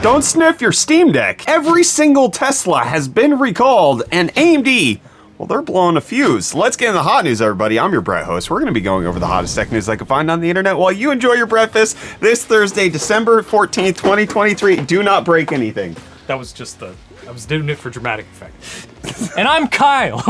Don't sniff your Steam Deck. Every single Tesla has been recalled, and AMD, well, they're blowing a fuse. Let's get in the hot news, everybody. I'm your Brett host. We're going to be going over the hottest tech news I can find on the internet while you enjoy your breakfast this Thursday, December 14th, 2023. Do not break anything. That was just I was doing it for dramatic effect. And I'm Kyle.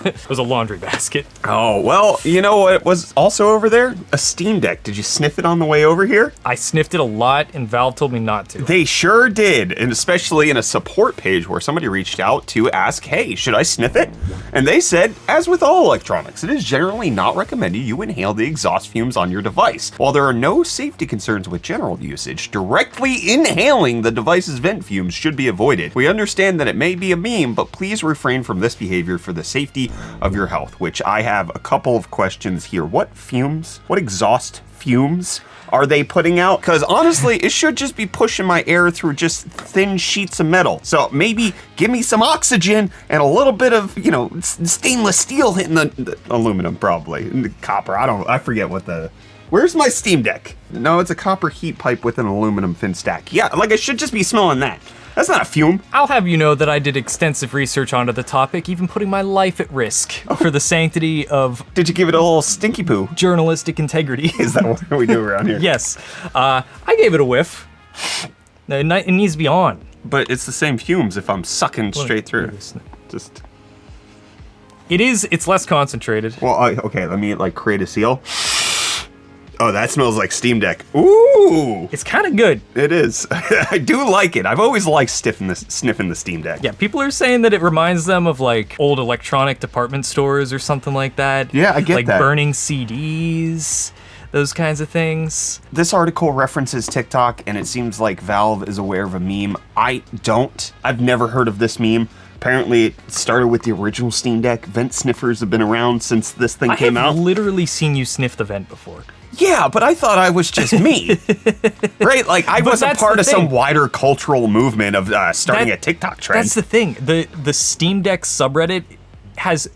It was a laundry basket. Oh, well, you know what was also over there? A Steam Deck. Did you sniff it on the way over here? I sniffed it a lot, and Valve told me not to. They sure did, and especially in a support page where somebody reached out to ask, hey, should I sniff it? And they said, as with all electronics, it is generally not recommended you inhale the exhaust fumes on your device. While there are no safety concerns with general usage, directly inhaling the device's vent fumes should be avoided. We understand that it may be a meme, but please refrain from this behavior for the safety of your health, which I have a couple of questions here. What fumes? What exhaust fumes are they putting out? Because honestly, it should just be pushing my air through just thin sheets of metal. So maybe give me some oxygen and a little bit of, you know, stainless steel hitting the aluminum, probably. And the copper, I forget what the... Where's my Steam Deck? No, it's a copper heat pipe with an aluminum fin stack. Yeah, like I should just be smelling that. That's not a fume. I'll have you know that I did extensive research onto the topic, even putting my life at risk for the sanctity of... Did you give it a little stinky poo? Journalistic integrity. Is that what we do around here? Yes. I gave it a whiff. It needs to be on. But it's the same fumes if I'm sucking straight through. Just... It's less concentrated. Well, okay, let me like create a seal. Oh, that smells like Steam Deck. Ooh! It's kind of good. It is. I do like it. I've always liked sniffing the Steam Deck. Yeah, people are saying that it reminds them of like old electronic department stores or something like that. Yeah, I get like that. Like burning CDs, those kinds of things. This article references TikTok, and it seems like Valve is aware of a meme. I don't. I've never heard of this meme. Apparently, it started with the original Steam Deck. Vent sniffers have been around since this thing came out. I have literally seen you sniff the vent before. Yeah, but I thought I was just me, right? Like I wasn't part of some wider cultural movement of starting a TikTok trend. That's the thing. The Steam Deck subreddit has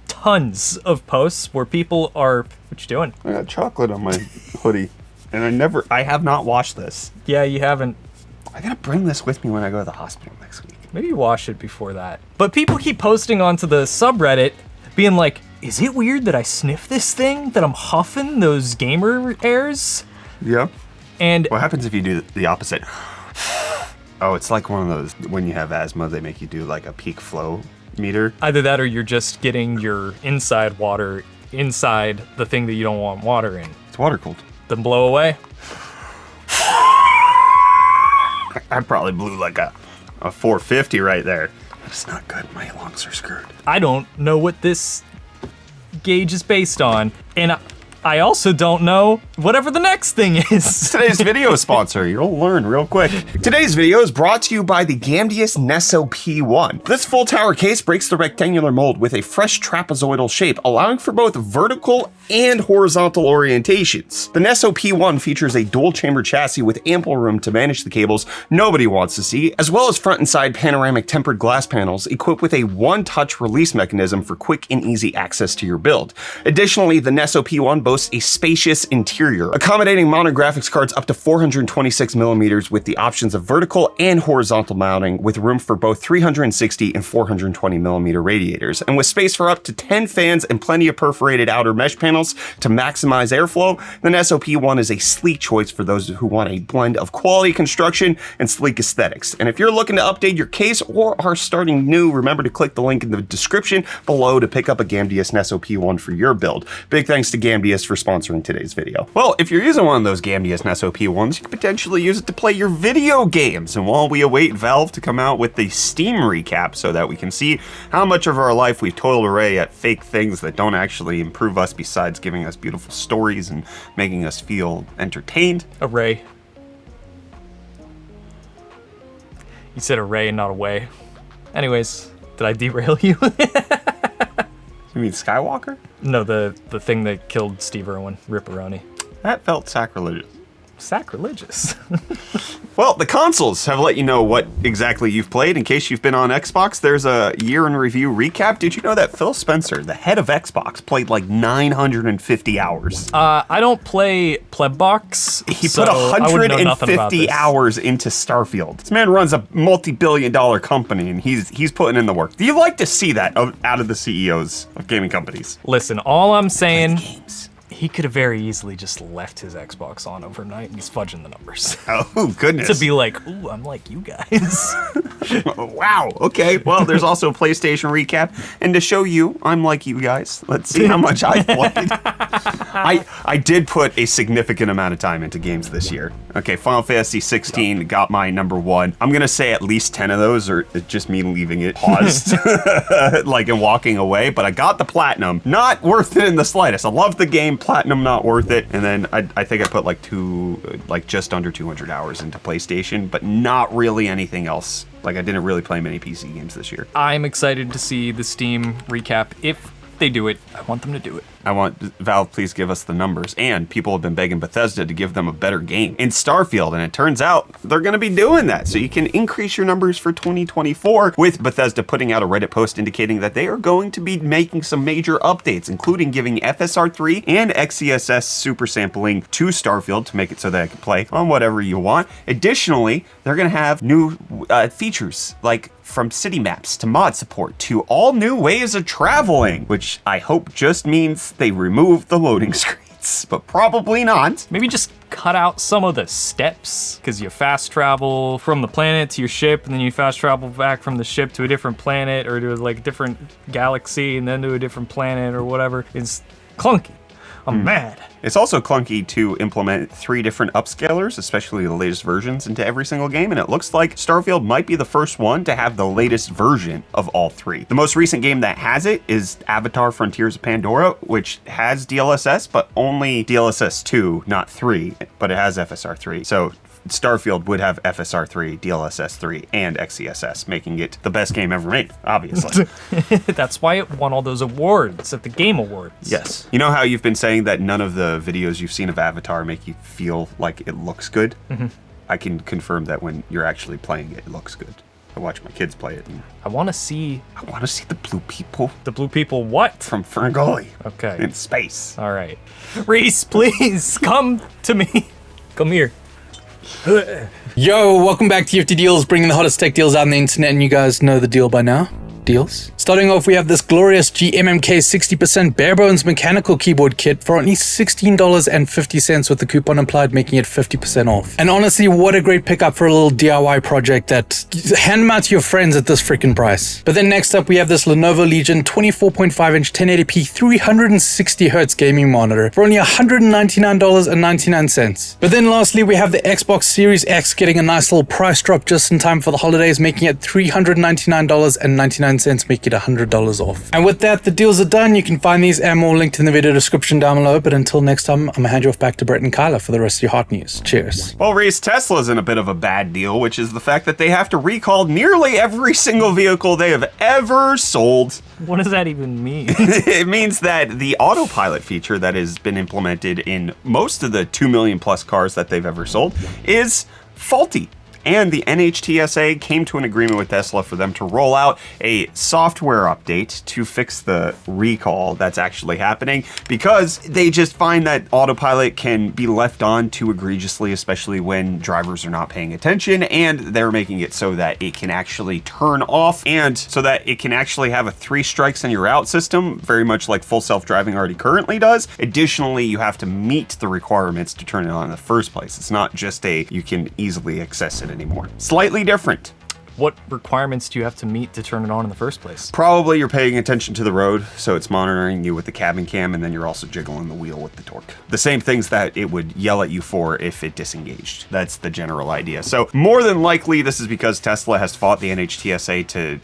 tons of posts where people are. What you doing? I got chocolate on my hoodie, and I have not washed this. Yeah, you haven't. I gotta bring this with me when I go to the hospital next week. Maybe wash it before that. But people keep posting onto the subreddit, being like, is it weird that I sniff this thing? That I'm huffing those gamer airs? Yeah. And what happens if you do the opposite? Oh, it's like one of those, when you have asthma, they make you do like a peak flow meter. Either that or you're just getting your inside water inside the thing that you don't want water in. It's water cooled. Then blow away. I probably blew like a 450 right there. It's not good. My lungs are screwed. I don't know what this gauge is based on, and I also don't know whatever the next thing is. Today's video sponsor. You'll learn real quick. Today's video is brought to you by the Gamdius Nesso P1. This full tower case breaks the rectangular mold with a fresh trapezoidal shape, allowing for both vertical and horizontal orientations. The Nesso P1 features a dual chamber chassis with ample room to manage the cables nobody wants to see, as well as front and side panoramic tempered glass panels equipped with a one-touch release mechanism for quick and easy access to your build. Additionally, the Nesso P1 boasts a spacious interior, accommodating mounted graphics cards up to 426 millimeters with the options of vertical and horizontal mounting, with room for both 360 and 420 millimeter radiators, and with space for up to 10 fans and plenty of perforated outer mesh panels to maximize airflow. The Nesso P1 is a sleek choice for those who want a blend of quality construction and sleek aesthetics. And if you're looking to update your case or are starting new, remember to click the link in the description below to pick up a Gamdius Nesso P1 for your build. Big thanks to Gamdius for sponsoring today's video. Well, if you're using one of those Gamdius Nesso P1s, you could potentially use it to play your video games. And while we await Valve to come out with the Steam recap so that we can see how much of our life we've toiled away at fake things that don't actually improve us besides giving us beautiful stories and making us feel entertained. Array. You said array and not away. Anyways, did I derail you? You mean Skywalker? No, the thing that killed Steve Irwin, Ripperoni. That felt sacrilegious. sacrilegious. Well, the consoles have let you know what exactly you've played. In case you've been on Xbox, there's a year in review recap. Did you know that Phil Spencer, the head of Xbox, played like 950 hours? I don't play Plebbox. He so put I wouldn't know nothing about 150 this. hours into Starfield. This man runs a multi-billion-dollar company, and he's putting in the work. Do you like to see that out of the CEOs of gaming companies? Listen, all I'm saying, Games. he could have very easily just left his Xbox on overnight and he's fudging the numbers. Oh, goodness. To be like, ooh, I'm like you guys. Wow. Okay. Well, there's also a PlayStation recap, and to show you, I'm like you guys. Let's see how much I played. I did put a significant amount of time into games this year. Okay, Final Fantasy 16 got my number 1. I'm gonna say at least 10 of those are just me leaving it paused, like and walking away. But I got the platinum. Not worth it in the slightest. I love the game. Platinum, not worth it. And then I think I put like just under 200 hours into PlayStation, but not really anything else. Like I didn't really play many PC games this year. I'm excited to see the Steam recap. If they do it, I want them to do it. I want Valve, please give us the numbers. And people have been begging Bethesda to give them a better game in Starfield, and it turns out they're going to be doing that. So you can increase your numbers for 2024 with Bethesda putting out a Reddit post indicating that they are going to be making some major updates, including giving FSR3 and XeSS super sampling to Starfield to make it so that I can play on whatever you want. Additionally, they're going to have new features like from city maps to mod support to all new ways of traveling, which I hope just means they remove the loading screens, but probably not. Maybe just cut out some of the steps, because you fast travel from the planet to your ship, and then you fast travel back from the ship to a different planet or to like a different galaxy and then to a different planet or whatever. It's clunky. I'm mad. It's also clunky to implement 3 different upscalers, especially the latest versions, into every single game, and it looks like Starfield might be the first one to have the latest version of all 3. The most recent game that has it is Avatar Frontiers of Pandora, which has DLSS, but only DLSS 2, not 3, but it has FSR 3. So Starfield would have FSR 3, DLSS 3, and XeSS, making it the best game ever made, obviously. That's why it won all those awards at the Game Awards. Yes. You know how you've been saying that none of the videos you've seen of Avatar make you feel like it looks good? Mm-hmm. I can confirm that when you're actually playing it, it looks good. I watch my kids play it. And I want to see the blue people. the blue people what? From Ferngully. Okay. In space. All right. Reece, please come to me. Come here. Yo, welcome back to UFD Deals, bringing the hottest tech deals out on the internet, and you guys know the deal by now. Deals. Starting off, we have this glorious GMMK 60% bare bones mechanical keyboard kit for only $16.50 with the coupon applied, making it 50% off. And honestly, what a great pickup for a little DIY project that hand them out to your friends at this freaking price. But then next up, we have this Lenovo Legion 24.5 inch 1080p 360 Hz gaming monitor for only $199.99. But then lastly, we have the Xbox Series X getting a nice little price drop just in time for the holidays, making it $399.99, making it $100 off. And with that, the deals are done. You can find these and more linked in the video description down below. But until next time, I'm gonna hand you off back to Brett and Kyla for the rest of your hot news. Cheers. Well, Reece, Tesla's in a bit of a bad deal, which is the fact that they have to recall nearly every single vehicle they have ever sold. What does that even mean? It means that the autopilot feature that has been implemented in most of the 2 million plus cars that they've ever sold is faulty. And the NHTSA came to an agreement with Tesla for them to roll out a software update to fix the recall that's actually happening, because they just find that autopilot can be left on too egregiously, especially when drivers are not paying attention, and they're making it so that it can actually turn off and so that it can actually have a 3 strikes and you're out system, very much like full self-driving already currently does. Additionally, you have to meet the requirements to turn it on in the first place. It's not just you can easily access it anymore. Slightly different. What requirements do you have to meet to turn it on in the first place? Probably you're paying attention to the road, so it's monitoring you with the cabin cam, and then you're also jiggling the wheel with the torque. The same things that it would yell at you for if it disengaged. That's the general idea. So more than likely, this is because Tesla has fought the NHTSA to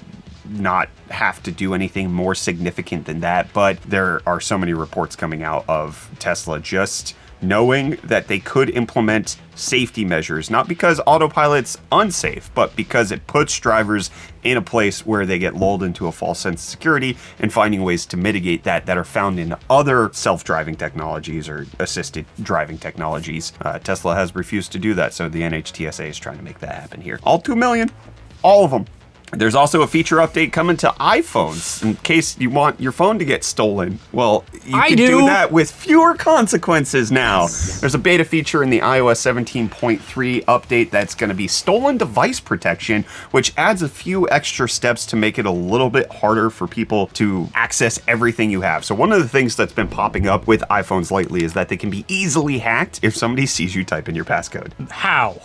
not have to do anything more significant than that, but there are so many reports coming out of Tesla just knowing that they could implement safety measures, not because autopilot's unsafe, but because it puts drivers in a place where they get lulled into a false sense of security, and finding ways to mitigate that are found in other self-driving technologies or assisted driving technologies. Tesla has refused to do that, so the NHTSA is trying to make that happen here. All 2 million, all of them. There's also a feature update coming to iPhones in case you want your phone to get stolen. Well, you can do that with fewer consequences now. There's a beta feature in the iOS 17.3 update that's going to be stolen device protection, which adds a few extra steps to make it a little bit harder for people to access everything you have. So one of the things that's been popping up with iPhones lately is that they can be easily hacked if somebody sees you type in your passcode. How?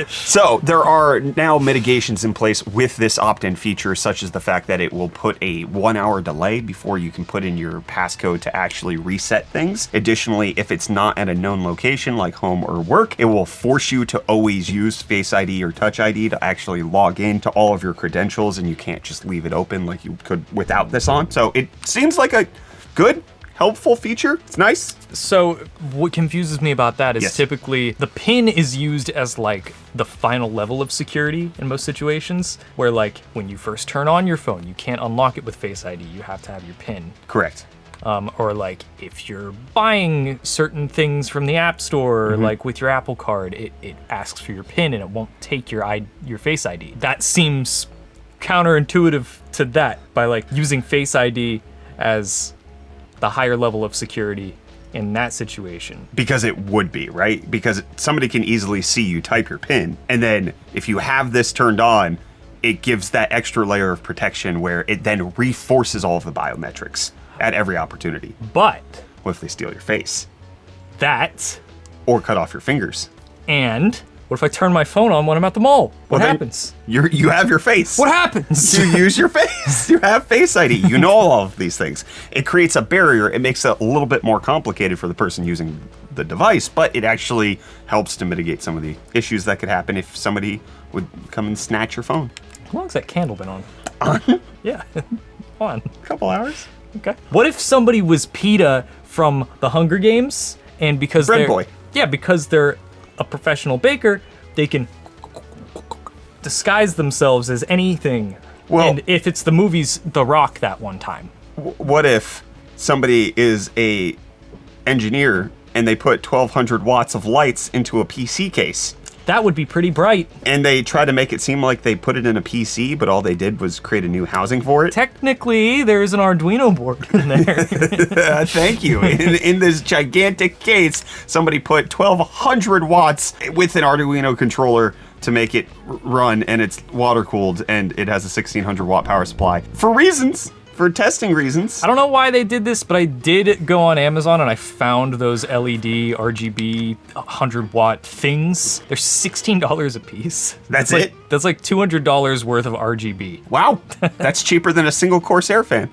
So there are now mitigations in place with this opt-in feature, such as the fact that it will put a 1-hour delay before you can put in your passcode to actually reset things. Additionally, if it's not at a known location like home or work, it will force you to always use Face ID or Touch ID to actually log in to all of your credentials, and you can't just leave it open like you could without this on. So it seems like a good, helpful feature. It's nice. So what confuses me about that is Yes. typically the PIN is used as like the final level of security in most situations, where like when you first turn on your phone, you can't unlock it with Face ID. You have to have your PIN. Correct. Or like if you're buying certain things from the App Store, like with your Apple Card, it asks for your PIN and it won't take your Face ID. That seems counterintuitive to that, by like using Face ID as the higher level of security in that situation. Because it would be, right? Because somebody can easily see you type your PIN, and then if you have this turned on, it gives that extra layer of protection where it then reinforces all of the biometrics at every opportunity. But What if they steal your face? that, Or cut off your fingers? and what if I turn my phone on when I'm at the mall? What Well, then happens? You have your face. What happens? You use your face. You have Face ID. You know all of these things. It creates a barrier. It makes it a little bit more complicated for the person using the device, but it actually helps to mitigate some of the issues that could happen if somebody would come and snatch your phone. How long's that candle been on? Yeah, on. A couple hours. Okay. What if somebody was PETA from the Hunger Games, and because Bread they're boy. Yeah, because they're a professional baker, they can disguise themselves as anything. Well- and if it's the movie's The Rock that one time. What if somebody is a engineer and they put 1,200 watts of lights into a PC case? That would be pretty bright. And they try to make it seem like they put it in a PC, but all they did was create a new housing for it. Technically, there's an Arduino board in there. Thank you. In this gigantic case, somebody put 1,200 watts with an Arduino controller to make it run, and it's water cooled, and it has a 1,600 watt power supply for testing reasons. I don't know why they did this, but I did go on Amazon and I found those LED RGB 100-watt things. They're $16 a piece. That's like, it? That's like $200 worth of RGB. Wow, that's cheaper than a single Corsair fan.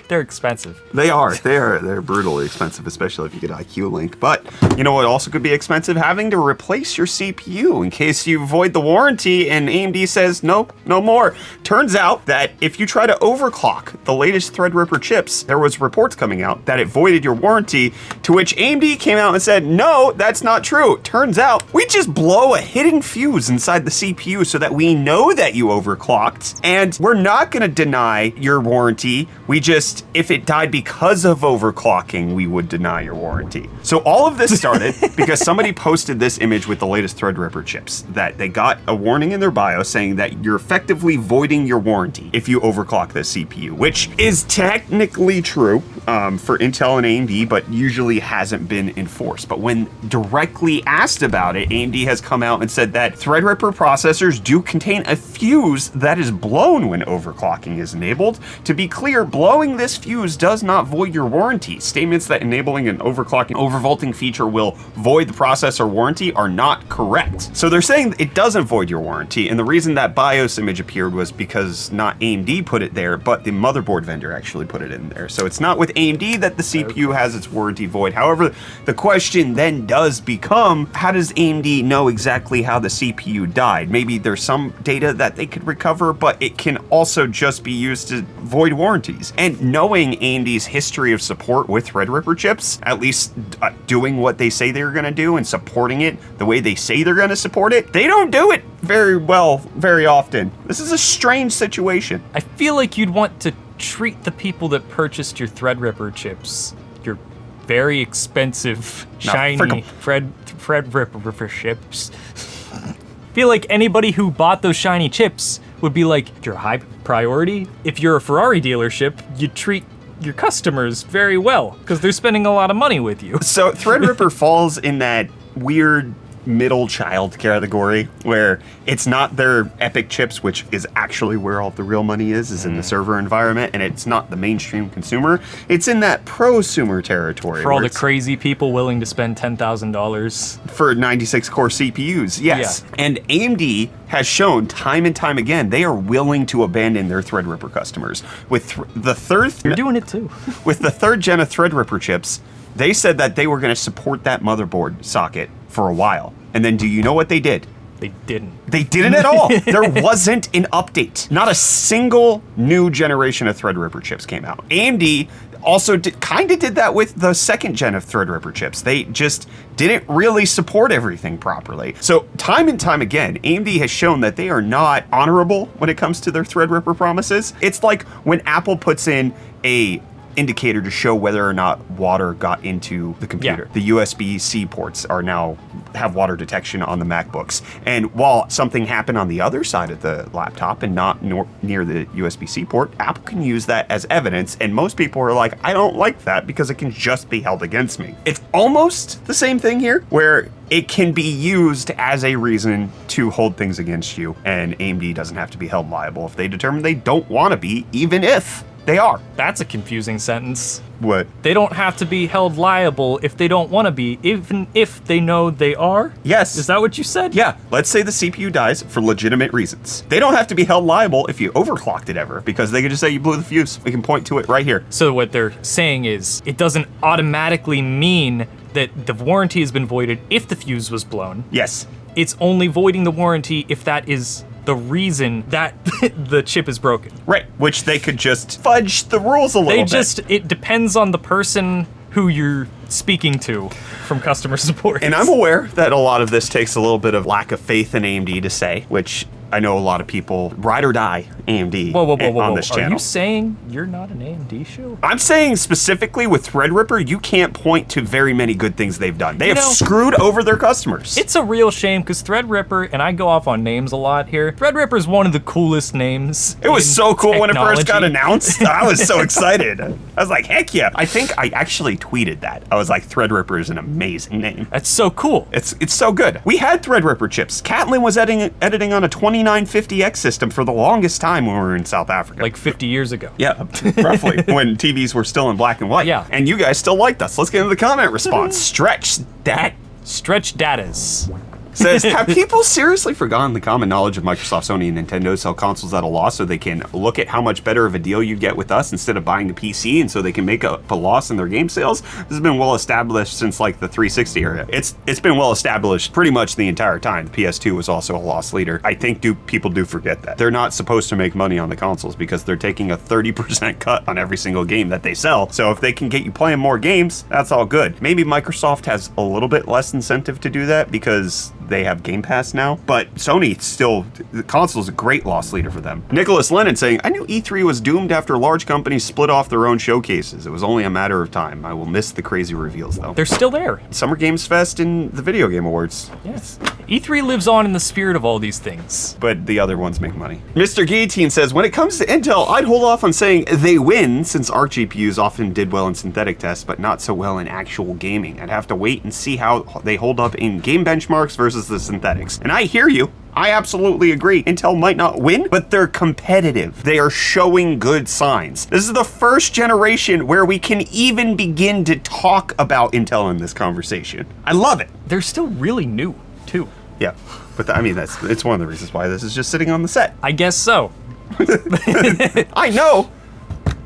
They're expensive. They are. They're brutally expensive, especially if you get IQ Link. But you know what also could be expensive? Having to replace your CPU in case you void the warranty and AMD says no more. Turns out that if you try to overclock the latest Threadripper chips, there was reports coming out that it voided your warranty, to which AMD came out and said, no, that's not true. Turns out we just blow a hidden fuse inside the CPU so that we know that you overclocked, and we're not going to deny your warranty. We just, if it died because of overclocking, we would deny your warranty. So all of this started because somebody posted this image with the latest Threadripper chips, that they got a warning in their bio saying that you're effectively voiding your warranty if you overclock this CPU, which is technically true for Intel and AMD, but usually hasn't been enforced. But when directly asked about it, AMD has come out and said that Threadripper processors do contain a fuse that is blown when overclocking is enabled. To be clear, blowing this fuse does not void your warranty. Statements that enabling an overclocking overvolting feature will void the processor warranty are not correct. So they're saying it doesn't void your warranty, and the reason that BIOS image appeared was because not AMD put it there, but the motherboard vendor actually put it in there. So it's not with AMD that the CPU has its warranty void. However, the question then does become, how does AMD know exactly how the CPU died? Maybe there's some data that they could recover, but it can also just be used to void warranties. And knowing AMD's history of support with Threadripper chips, at least doing what they say they're going to do and supporting it the way they say they're going to support it, they don't do it very well very often. This is a strange situation. I feel like you'd want to treat the people that purchased your Threadripper chips, your very expensive, shiny Threadripper chips. Feel like anybody who bought those shiny chips would be like, you're high priority. If you're a Ferrari dealership, you treat your customers very well because they're spending a lot of money with you. So Threadripper falls in that weird middle child category where it's not their Epic chips, which is actually where all the real money is in the server environment, and it's not the mainstream consumer. It's in that prosumer territory. For all the crazy people willing to spend $10,000 for 96 core CPUs, yes. Yeah. And AMD has shown time and time again they are willing to abandon their Threadripper customers. With the third, You're doing it too. with the third gen of Threadripper chips, they said that they were going to support that motherboard socket for a while. And then do you know what they did? They didn't. They didn't at all. There wasn't an update. Not a single new generation of Threadripper chips came out. AMD also kind of did that with the second gen of Threadripper chips. They just didn't really support everything properly. So time and time again, AMD has shown that they are not honorable when it comes to their Threadripper promises. It's like when Apple puts in a indicator to show whether or not water got into the computer. Yeah. The USB-C ports are now have water detection on the MacBooks. And while something happened on the other side of the laptop and not near the USB-C port, Apple can use that as evidence. And most people are like, I don't like that because it can just be held against me. It's almost the same thing here where it can be used as a reason to hold things against you. And AMD doesn't have to be held liable if they determine they don't want to be, even if they are. That's a confusing sentence. What? They don't have to be held liable if they don't want to be, even if they know they are? Yes. Is that what you said? Yeah, let's say the CPU dies for legitimate reasons. They don't have to be held liable if you overclocked it ever, because they can just say you blew the fuse. We can point to it right here. So what they're saying is, it doesn't automatically mean that the warranty has been voided if the fuse was blown. Yes. It's only voiding the warranty if that is the reason that the chip is broken. Right, which they could just fudge the rules a little bit. It depends on the person who you're speaking to from customer support. And I'm aware that a lot of this takes a little bit of lack of faith in AMD to say, which I know a lot of people ride or die AMD on this channel. Are you saying you're not an AMD show? I'm saying specifically with Threadripper, you can't point to very many good things they've done. They have screwed over their customers. It's a real shame because Threadripper, and I go off on names a lot here, Threadripper is one of the coolest names. It was so cool when it first got technology. announced. I was so excited. I was like, heck yeah. I think I actually tweeted that. I was like, Threadripper is an amazing name. That's so cool. It's so good. We had Threadripper chips. Catlin was editing on a 2950X system for the longest time when we were in South Africa. Like 50 years ago. Yeah, roughly, when TVs were still in black and white. Yeah. And you guys still liked us. Let's get into the comment response. Stretch Datas says, have people seriously forgotten the common knowledge of Microsoft, Sony, and Nintendo sell consoles at a loss so they can look at how much better of a deal you get with us instead of buying a PC, and so they can make up a loss in their game sales? This has been well established since like the 360 era. It's been well established pretty much the entire time. The PS2 was also a loss leader. I think people do forget that. They're not supposed to make money on the consoles because they're taking a 30% cut on every single game that they sell. So if they can get you playing more games, that's all good. Maybe Microsoft has a little bit less incentive to do that because they have Game Pass now, but Sony still, the console is a great loss leader for them. Nicholas Lennon saying, I knew E3 was doomed after large companies split off their own showcases. It was only a matter of time. I will miss the crazy reveals though. They're still there. Summer Games Fest and the Video Game Awards. Yes. E3 lives on in the spirit of all these things. But the other ones make money. Mr. Guillotine says, when it comes to Intel, I'd hold off on saying they win, since ARC GPUs often did well in synthetic tests, but not so well in actual gaming. I'd have to wait and see how they hold up in game benchmarks versus the synthetics. And I hear you. I absolutely agree. Intel might not win, but they're competitive. They are showing good signs. This is the first generation where we can even begin to talk about Intel in this conversation. I love it. They're still really new, too. Yeah, but I mean, it's one of the reasons why this is just sitting on the set. I guess so. I know.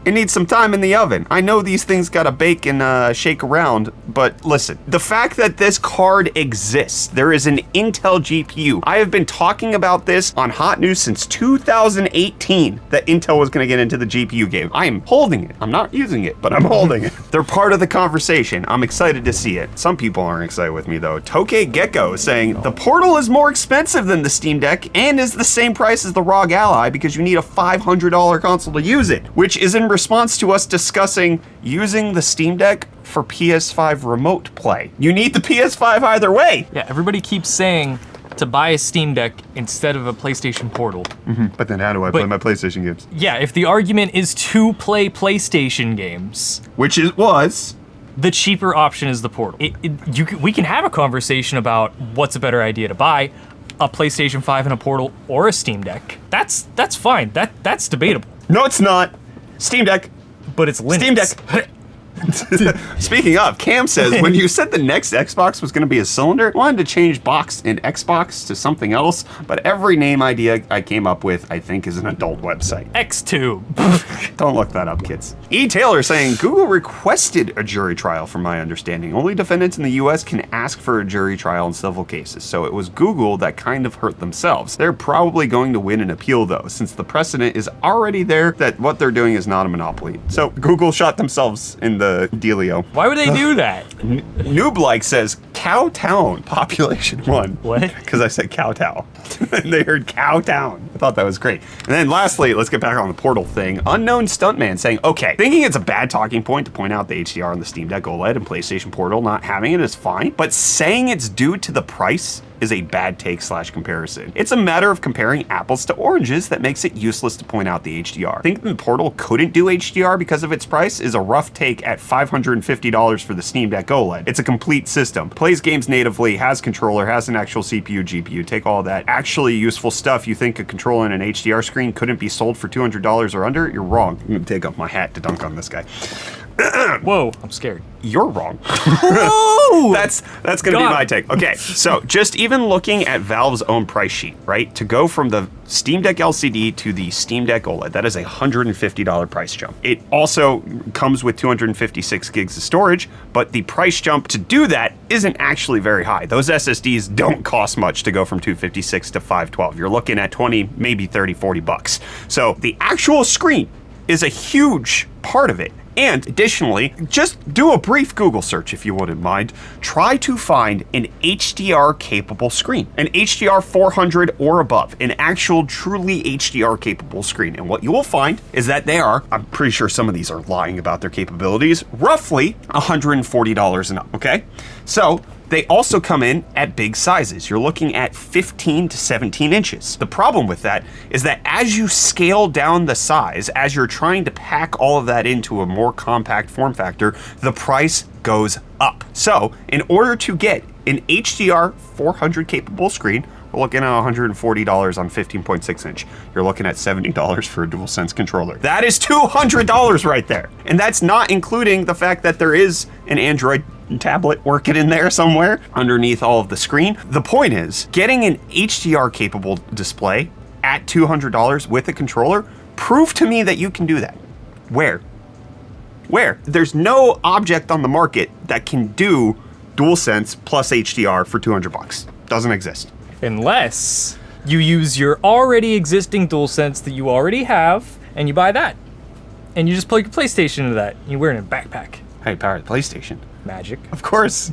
It needs some time in the oven. I know these things gotta bake and shake around, but listen, the fact that this card exists, there is an Intel GPU. I have been talking about this on Hot News since 2018, that Intel was gonna get into the GPU game. I am holding it. I'm not using it, but I'm holding it. They're part of the conversation. I'm excited to see it. Some people aren't excited with me though. Toke Gecko is saying, the Portal is more expensive than the Steam Deck and is the same price as the ROG Ally because you need a $500 console to use it, which is in response to us discussing using the Steam Deck for PS5 remote play. You need the PS5 either way. Yeah, everybody keeps saying to buy a Steam Deck instead of a PlayStation Portal. But then how do I play my PlayStation games? Yeah, if the argument is to play PlayStation games, Which it was. the cheaper option is the Portal. We can have a conversation about what's a better idea to buy, a PlayStation 5 and a Portal or a Steam Deck. That's fine. That's debatable. No, it's not. Steam Deck. But it's Linux. Steam Deck. Speaking of, Cam says, when you said the next Xbox was going to be a cylinder, I wanted to change box in Xbox to something else, but every name idea I came up with, I think, is an adult website. X2. Don't look that up, kids. E. Taylor saying, Google requested a jury trial from my understanding. Only defendants in the US can ask for a jury trial in civil cases, so it was Google that kind of hurt themselves. They're probably going to win an appeal though, since the precedent is already there that what they're doing is not a monopoly. So Google shot themselves in the dealio. Why would they do that? Noob-like says, Cowtown, population 1. What? Because I said Cowtown. And they heard Cowtown. I thought that was great. And then lastly, let's get back on the Portal thing. Unknown Stuntman saying, okay, thinking it's a bad talking point to point out the HDR on the Steam Deck OLED and PlayStation Portal not having it is fine, but saying it's due to the price is a bad take / comparison. It's a matter of comparing apples to oranges that makes it useless to point out the HDR. Thinking the Portal couldn't do HDR because of its price is a rough take at $550 for the Steam Deck OLED. It's a complete system. Plays games natively, has controller, has an actual CPU, GPU, take all that actually useful stuff. You think a controller and an HDR screen couldn't be sold for $200 or under? You're wrong. I'm gonna take off my hat to dunk on this guy. Whoa, I'm scared. You're wrong. Whoa! That's gonna be my take. Okay, so just even looking at Valve's own price sheet, right? To go from the Steam Deck LCD to the Steam Deck OLED, that is a $150 price jump. It also comes with 256 gigs of storage, but the price jump to do that isn't actually very high. Those SSDs don't cost much to go from 256 to 512. You're looking at 20, maybe 30, 40 bucks. So the actual screen is a huge part of it. And additionally, just do a brief Google search if you wouldn't mind. Try to find an HDR capable screen, an HDR 400 or above, an actual truly HDR capable screen. And what you will find is that they are, I'm pretty sure some of these are lying about their capabilities, roughly $140 and up, okay? So they also come in at big sizes. You're looking at 15 to 17 inches. The problem with that is that as you scale down the size, as you're trying to pack all of that into a more compact form factor, the price goes up. So in order to get an HDR 400 capable screen, we're looking at $140 on 15.6 inch. You're looking at $70 for a DualSense controller. That is $200 right there. And that's not including the fact that there is an Android tablet working in there somewhere underneath all of the screen. The point is, getting an HDR capable display at $200 with a controller, prove to me that you can do that. Where? There's no object on the market that can do DualSense plus HDR for 200 bucks. Doesn't exist. Unless you use your already existing DualSense that you already have, and you buy that. And you just plug your PlayStation into that. You wear it in a backpack. How do you power the PlayStation? Magic. Of course.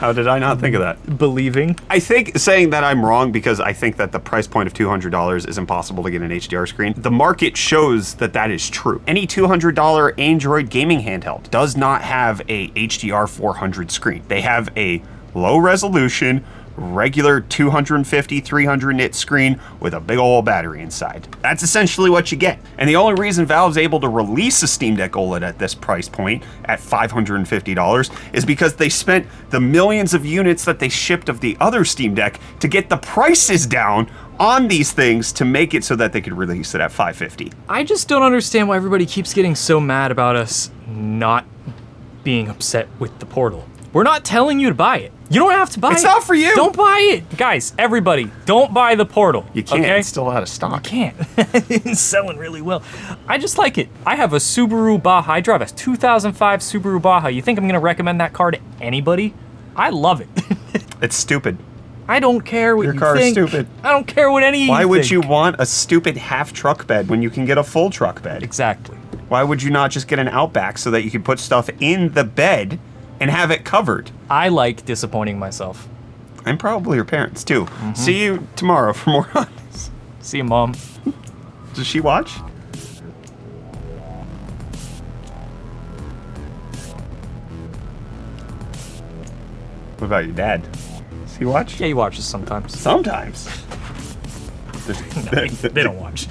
How did I not think of that? Believing. I think saying that I'm wrong because I think that the price point of $200 is impossible to get an HDR screen. The market shows that that is true. Any $200 Android gaming handheld does not have a HDR 400 screen. They have a low resolution, regular 250, 300 nit screen with a big old battery inside. That's essentially what you get. And the only reason Valve's able to release a Steam Deck OLED at this price point at $550 is because they spent the millions of units that they shipped of the other Steam Deck to get the prices down on these things to make it so that they could release it at $550. I just don't understand why everybody keeps getting so mad about us not being upset with the Portal. We're not telling you to buy it. You don't have to buy it. It's not for you. Don't buy it. Guys, everybody, don't buy the Portal. You can't. Okay? It's still out of stock. Can't. It's selling really well. I just like it. I have a Subaru Baja. I drive a 2005 Subaru Baja. You think I'm gonna recommend that car to anybody? I love it. It's stupid. I don't care what Your you car is think. stupid. I don't care what any of Why you would think. you want a stupid half truck bed when you can get a full truck bed? Exactly. Why would you not just get an Outback so that you can put stuff in the bed and have it covered? I like disappointing myself. And probably your parents too. See you tomorrow for more on this. See you, Mom. Does she watch? What about your dad? Does he watch? Yeah, he watches sometimes. Sometimes. They don't watch.